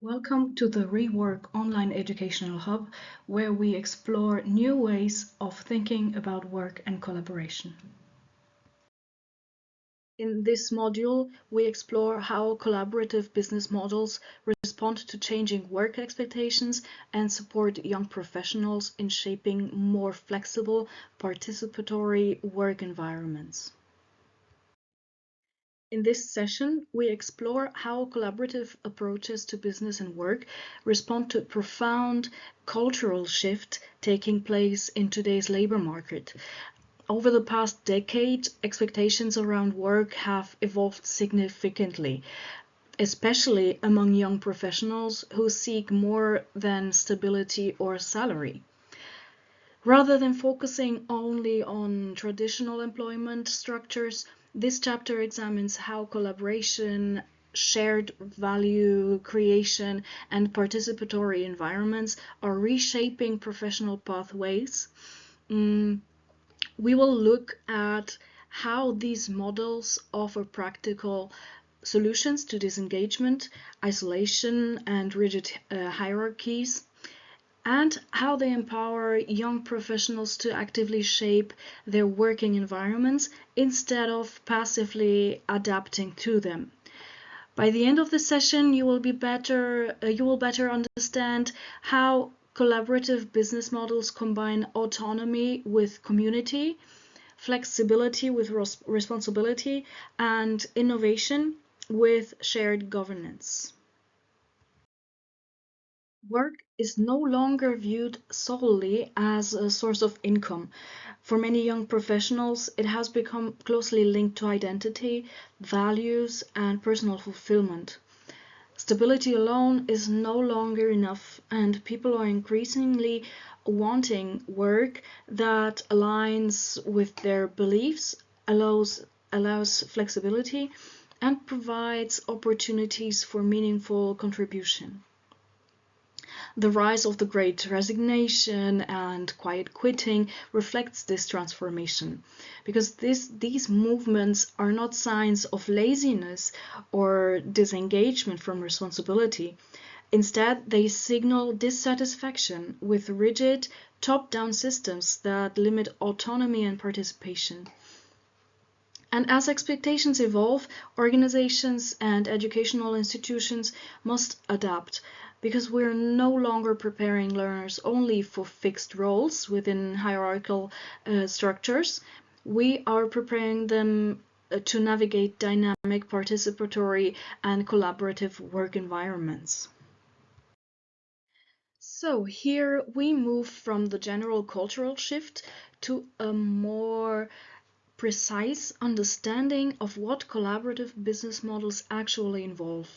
Welcome to the Rework Online Educational Hub, where we explore new ways of thinking about work and collaboration. In this module, we explore how collaborative business models respond to changing work expectations and support young professionals in shaping more flexible, participatory work environments. In this session, we explore how collaborative approaches to business and work respond to a profound cultural shift taking place in today's labor market. Over the past decade, expectations around work have evolved significantly, especially among young professionals who seek more than stability or salary. Rather than focusing only on traditional employment structures, this chapter examines how collaboration, shared value creation, and participatory environments are reshaping professional pathways. We will look at how these models offer practical solutions to disengagement, isolation, and rigid hierarchies, and how they empower young professionals to actively shape their working environments instead of passively adapting to them. By the end of the session, you will better understand how collaborative business models combine autonomy with community, flexibility with responsibility, and innovation with shared governance. Work is no longer viewed solely as a source of income. For many young professionals, it has become closely linked to identity, values, and personal fulfillment. Stability alone is no longer enough, and people are increasingly wanting work that aligns with their beliefs, allows flexibility, and provides opportunities for meaningful contribution. The rise of the Great Resignation and quiet quitting reflects this transformation, because these movements are not signs of laziness or disengagement from responsibility. Instead, they signal dissatisfaction with rigid, top-down systems that limit autonomy and participation. And as expectations evolve, organizations and educational institutions must adapt, because we're no longer preparing learners only for fixed roles within hierarchical structures. We are preparing them to navigate dynamic, participatory, and collaborative work environments. So here we move from the general cultural shift to a more precise understanding of what collaborative business models actually involve.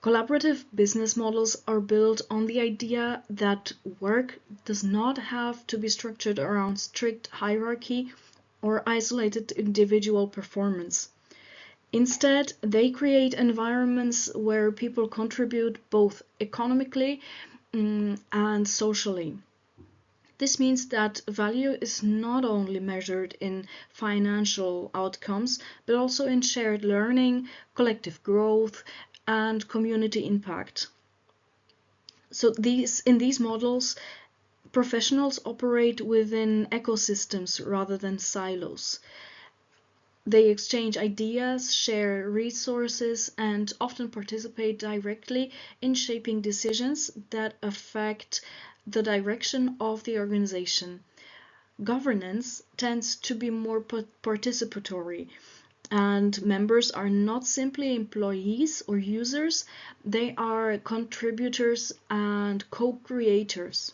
Collaborative business models are built on the idea that work does not have to be structured around strict hierarchy or isolated individual performance. Instead, they create environments where people contribute both economically and socially. This means that value is not only measured in financial outcomes, but also in shared learning, collective growth, and community impact. So in these models, professionals operate within ecosystems rather than silos. They exchange ideas, share resources, and often participate directly in shaping decisions that affect the direction of the organization. Governance tends to be more participatory, and members are not simply employees or users, they are contributors and co-creators.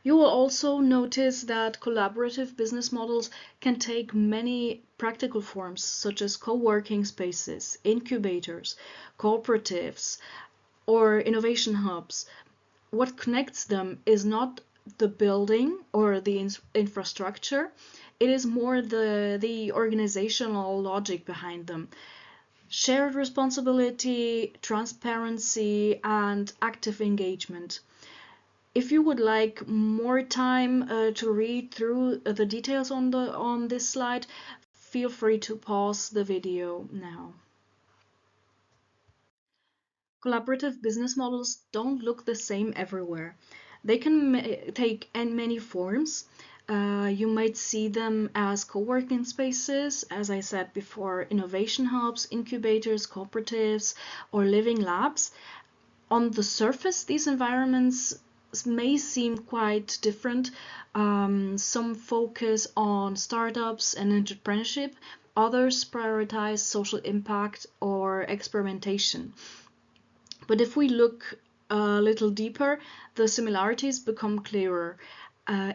You will also notice that collaborative business models can take many practical forms, such as co-working spaces, incubators, cooperatives, or innovation hubs. What connects them is not the building or the infrastructure, it is more the organizational logic behind them. Shared responsibility, transparency, and active engagement. If you would like more time to read through the details on this slide, feel free to pause the video now. Collaborative business models don't look the same everywhere. They can take many forms. You might see them as co-working spaces, as I said before, innovation hubs, incubators, cooperatives, or living labs. On the surface, these environments may seem quite different. Some focus on startups and entrepreneurship, others prioritize social impact or experimentation. But if we look a little deeper, the similarities become clearer.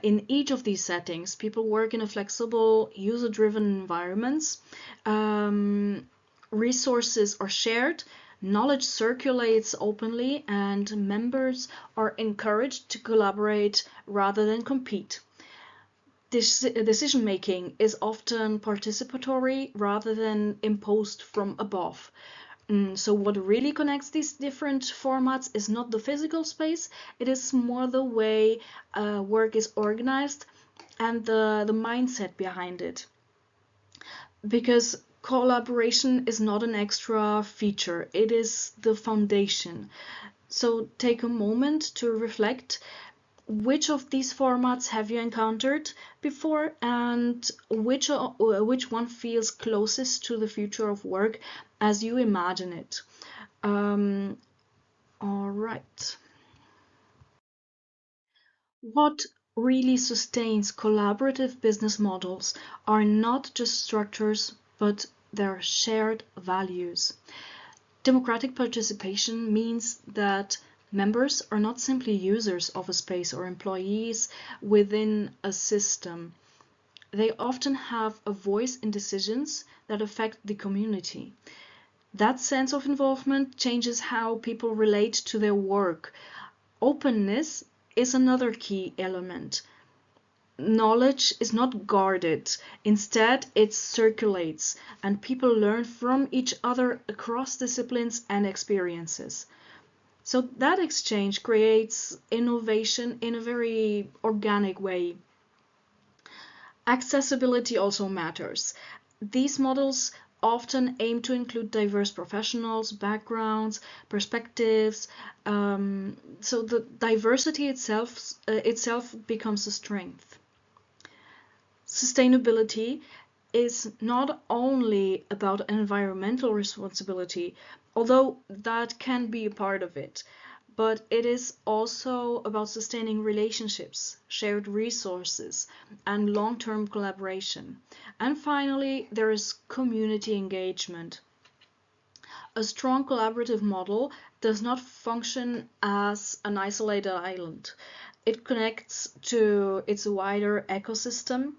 In each of these settings, people work in a flexible, user-driven environments. Resources are shared, knowledge circulates openly, and members are encouraged to collaborate rather than compete. Decision-making is often participatory rather than imposed from above. So what really connects these different formats is not the physical space, it is more the way work is organized and the mindset behind it. Because collaboration is not an extra feature, it is the foundation. So take a moment to reflect. Which of these formats have you encountered before, and which one feels closest to the future of work as you imagine it? All right. What really sustains collaborative business models are not just structures, but their shared values. Democratic participation means that members are not simply users of a space or employees within a system. They often have a voice in decisions that affect the community. That sense of involvement changes how people relate to their work. Openness is another key element. Knowledge is not guarded, instead it circulates, and people learn from each other across disciplines and experiences. So that exchange creates innovation in a very organic way. Accessibility also matters. These models often aim to include diverse professionals, backgrounds, perspectives, so the diversity itself becomes a strength. Sustainability is not only about environmental responsibility, although that can be a part of it, but it is also about sustaining relationships, shared resources, and long-term collaboration. And finally, there is community engagement. A strong collaborative model does not function as an isolated island. It connects to its wider ecosystem,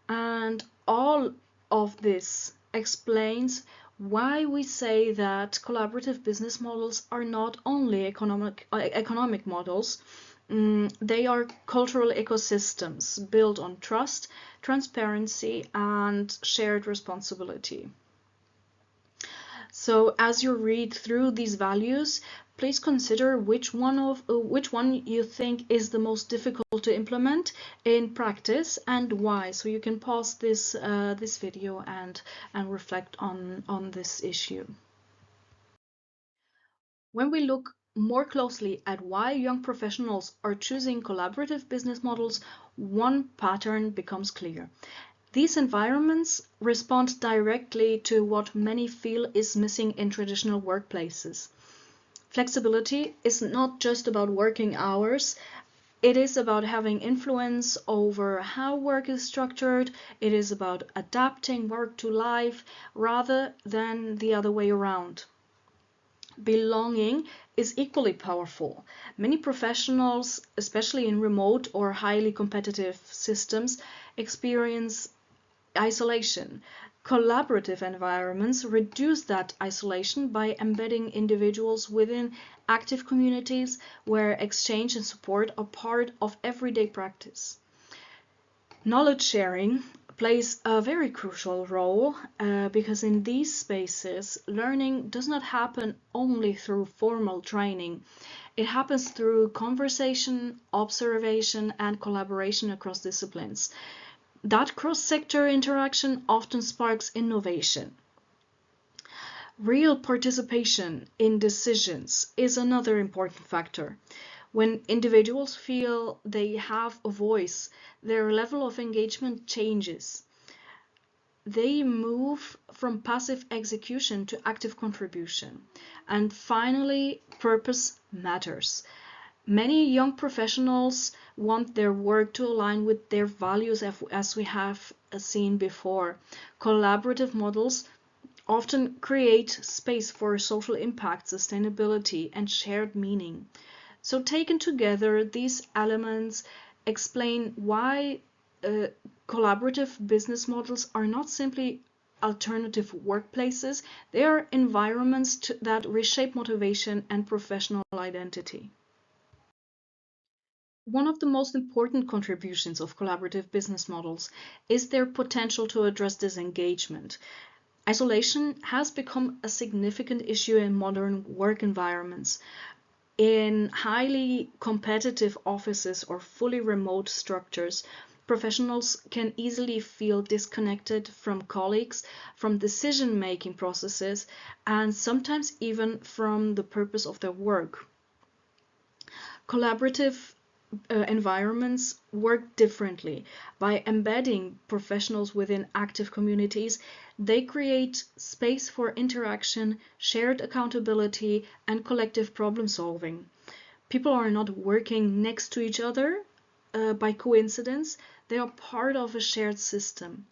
and all of this explains why we say that collaborative business models are not only economic models, they are cultural ecosystems built on trust, transparency, and shared responsibility. So as you read through these values, please consider which one you think is the most difficult to implement in practice and why. So you can pause this video and reflect on this issue. When we look more closely at why young professionals are choosing collaborative business models, one pattern becomes clear. These environments respond directly to what many feel is missing in traditional workplaces. Flexibility is not just about working hours, it is about having influence over how work is structured, it is about adapting work to life rather than the other way around. Belonging is equally powerful. Many professionals, especially in remote or highly competitive systems, experience isolation. Collaborative environments reduce that isolation by embedding individuals within active communities where exchange and support are part of everyday practice. Knowledge sharing plays a very crucial role because in these spaces, learning does not happen only through formal training. It happens through conversation, observation, and collaboration across disciplines. That cross-sector interaction often sparks innovation. Real participation in decisions is another important factor. When individuals feel they have a voice, their level of engagement changes. They move from passive execution to active contribution. And finally, purpose matters. Many young professionals want their work to align with their values, as we have seen before. Collaborative models often create space for social impact, sustainability, and shared meaning. So taken together, these elements explain why collaborative business models are not simply alternative workplaces, they are environments that reshape motivation and professional identity. One of the most important contributions of collaborative business models is their potential to address disengagement. Isolation has become a significant issue in modern work environments. In highly competitive offices or fully remote structures, professionals can easily feel disconnected from colleagues, from decision-making processes, and sometimes even from the purpose of their work. Collaborative environments work differently. By embedding professionals within active communities, they create space for interaction, shared accountability, and collective problem solving. People are not working next to each other by coincidence, they are part of a shared system.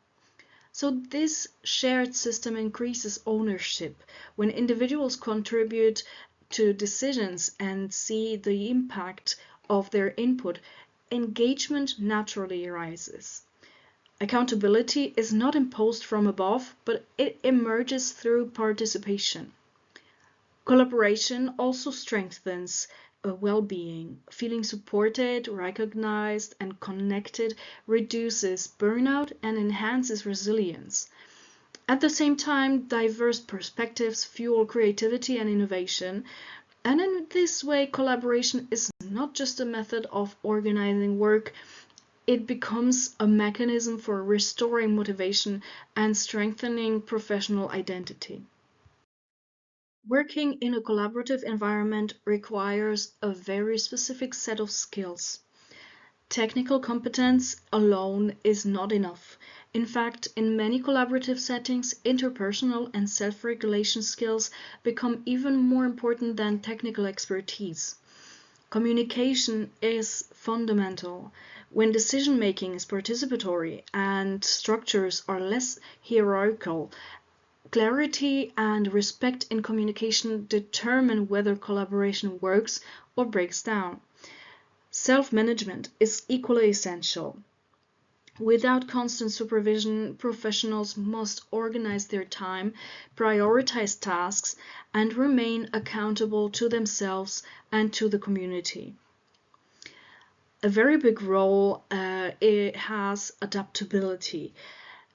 So this shared system increases ownership. When individuals contribute to decisions and see the impact of their input, engagement naturally rises. Accountability is not imposed from above, but it emerges through participation. Collaboration also strengthens well-being. Feeling supported, recognized, and connected reduces burnout and enhances resilience. At the same time, diverse perspectives fuel creativity and innovation. And in this way, collaboration is not just a method of organizing work, it becomes a mechanism for restoring motivation and strengthening professional identity. Working in a collaborative environment requires a very specific set of skills. Technical competence alone is not enough. In fact, in many collaborative settings, interpersonal and self-regulation skills become even more important than technical expertise. Communication is fundamental. When decision-making is participatory and structures are less hierarchical, clarity and respect in communication determine whether collaboration works or breaks down. Self-management is equally essential. Without constant supervision, professionals must organize their time, prioritize tasks, and remain accountable to themselves and to the community. A very big role it has adaptability.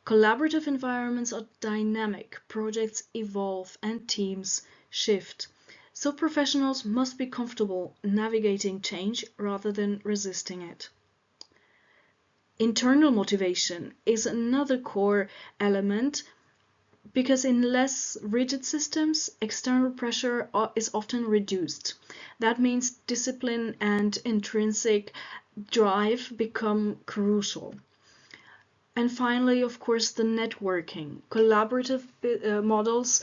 Collaborative environments are dynamic, projects evolve, and teams shift. So professionals must be comfortable navigating change rather than resisting it. Internal motivation is another core element because in less rigid systems, external pressure is often reduced. That means discipline and intrinsic drive become crucial. And finally, of course, the networking. Collaborative models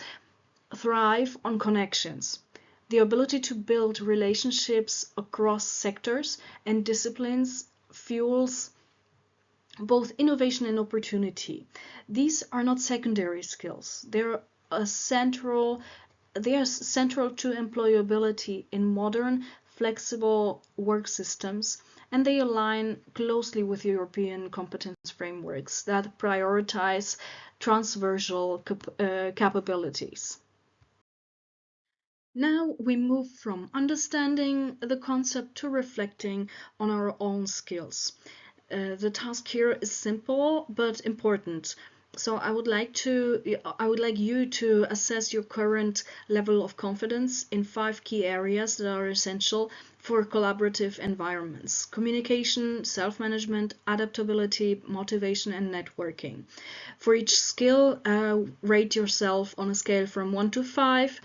thrive on connections. The ability to build relationships across sectors and disciplines fuels both innovation and opportunity. These are not secondary skills. They are central to employability in modern, flexible work systems, and they align closely with European competence frameworks that prioritize transversal capabilities. Now we move from understanding the concept to reflecting on our own skills. The task here is simple but important. So I would like you to assess your current level of confidence in 5 key areas that are essential for collaborative environments: communication, self-management, adaptability, motivation, and networking. For each skill, rate yourself on a scale from 1 to 5.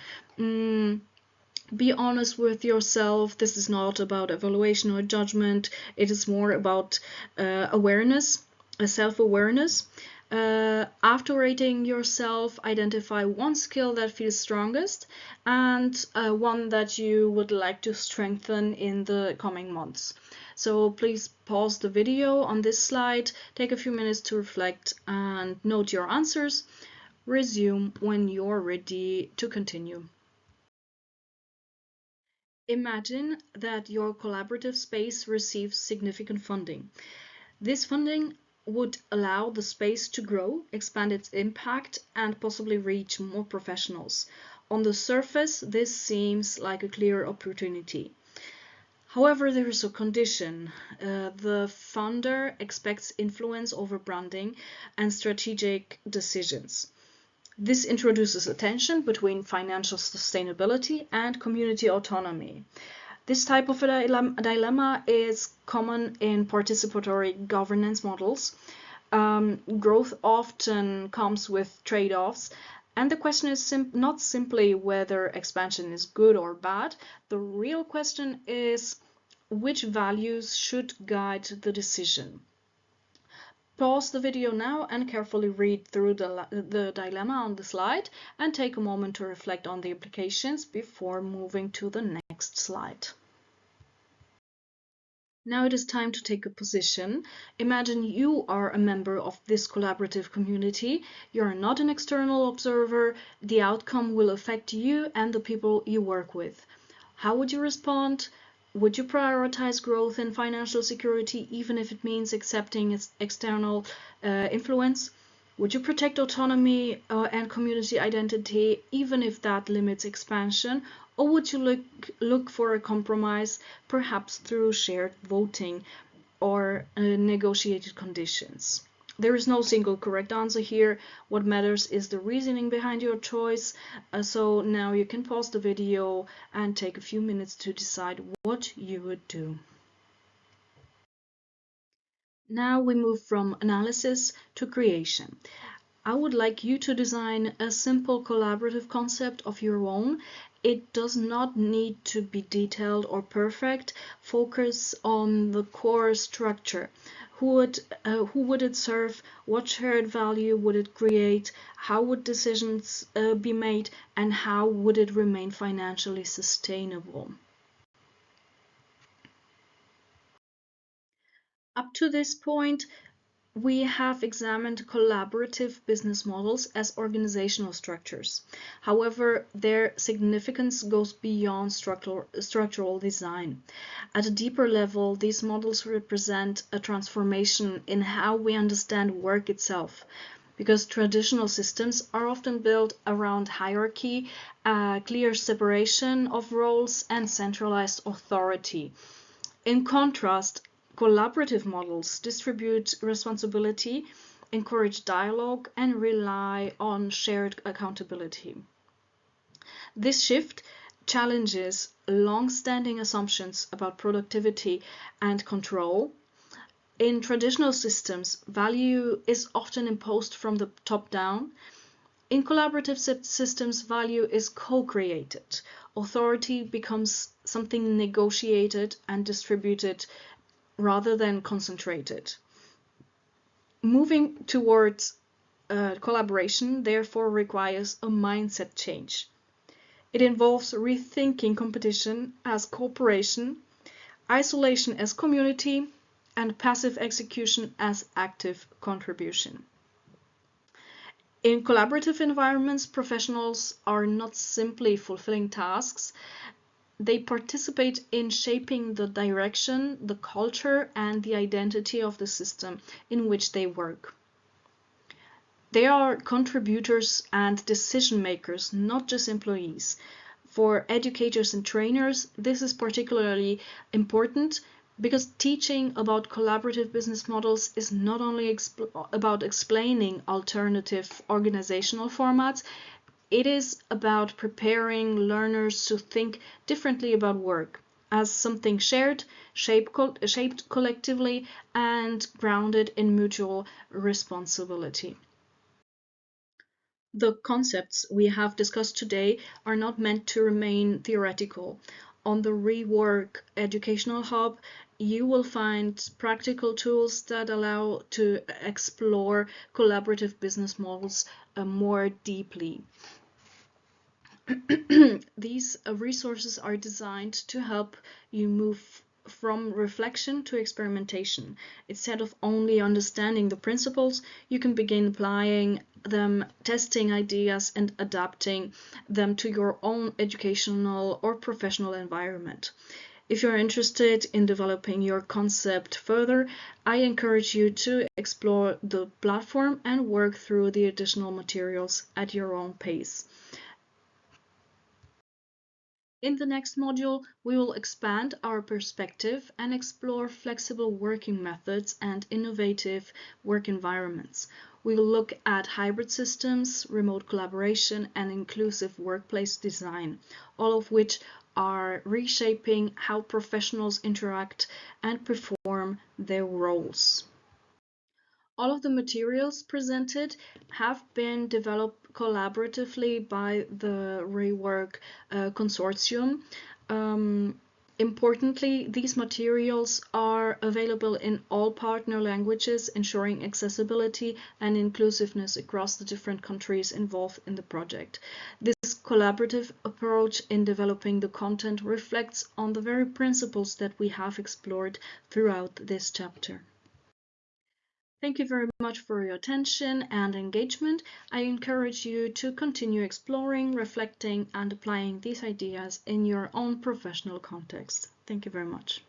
Be honest with yourself. This is not about evaluation or judgment. It is more about awareness, self-awareness. After rating yourself, identify one skill that feels strongest and one that you would like to strengthen in the coming months. So please pause the video on this slide, take a few minutes to reflect and note your answers. Resume when you're ready to continue. Imagine that your collaborative space receives significant funding. This funding would allow the space to grow, expand its impact, and possibly reach more professionals. On the surface, this seems like a clear opportunity. However, there is a condition. The funder expects influence over branding and strategic decisions. This introduces a tension between financial sustainability and community autonomy. This type of a dilemma is common in participatory governance models. Growth often comes with trade-offs, and the question is not simply whether expansion is good or bad. The real question is which values should guide the decision. Pause the video now and carefully read through the dilemma on the slide and take a moment to reflect on the implications before moving to the next slide. Now it is time to take a position. Imagine you are a member of this collaborative community. You are not an external observer. The outcome will affect you and the people you work with. How would you respond? Would you prioritize growth and financial security, even if it means accepting its external influence? Would you protect autonomy and community identity, even if that limits expansion? Or would you look for a compromise, perhaps through shared voting or negotiated conditions? There is no single correct answer here. What matters is the reasoning behind your choice. So now you can pause the video and take a few minutes to decide what you would do. Now we move from analysis to creation. I would like you to design a simple collaborative concept of your own. It does not need to be detailed or perfect. Focus on the core structure. Who would it serve? What shared value would it create? How would decisions be made? And how would it remain financially sustainable? Up to this point, we have examined collaborative business models as organizational structures. However, their significance goes beyond structural design. At a deeper level, these models represent a transformation in how we understand work itself, because traditional systems are often built around hierarchy, clear separation of roles, and centralized authority. In contrast, collaborative models distribute responsibility, encourage dialogue, and rely on shared accountability. This shift challenges long-standing assumptions about productivity and control. In traditional systems, value is often imposed from the top down. In collaborative systems, value is co-created. Authority becomes something negotiated and distributed rather than concentrated. Moving towards collaboration therefore requires a mindset change. It involves rethinking competition as cooperation, isolation as community, and passive execution as active contribution. In collaborative environments, professionals are not simply fulfilling tasks. They participate in shaping the direction, the culture, and the identity of the system in which they work. They are contributors and decision makers, not just employees. For educators and trainers, this is particularly important. Because teaching about collaborative business models is not only about explaining alternative organizational formats, it is about preparing learners to think differently about work as something shared, shaped collectively, and grounded in mutual responsibility. The concepts we have discussed today are not meant to remain theoretical. On the Rework Educational Hub, you will find practical tools that allow to explore collaborative business models more deeply. These resources are designed to help you move from reflection to experimentation. Instead of only understanding the principles, you can begin applying them, testing ideas, and adapting them to your own educational or professional environment. If you're interested in developing your concept further, I encourage you to explore the platform and work through the additional materials at your own pace. In the next module, we will expand our perspective and explore flexible working methods and innovative work environments. We will look at hybrid systems, remote collaboration, and inclusive workplace design, all of which are reshaping how professionals interact and perform their roles. All of the materials presented have been developed collaboratively by the Rework Consortium. Importantly, these materials are available in all partner languages, ensuring accessibility and inclusiveness across the different countries involved in the project. This collaborative approach in developing the content reflects on the very principles that we have explored throughout this chapter. Thank you very much for your attention and engagement. I encourage you to continue exploring, reflecting, and applying these ideas in your own professional context. Thank you very much.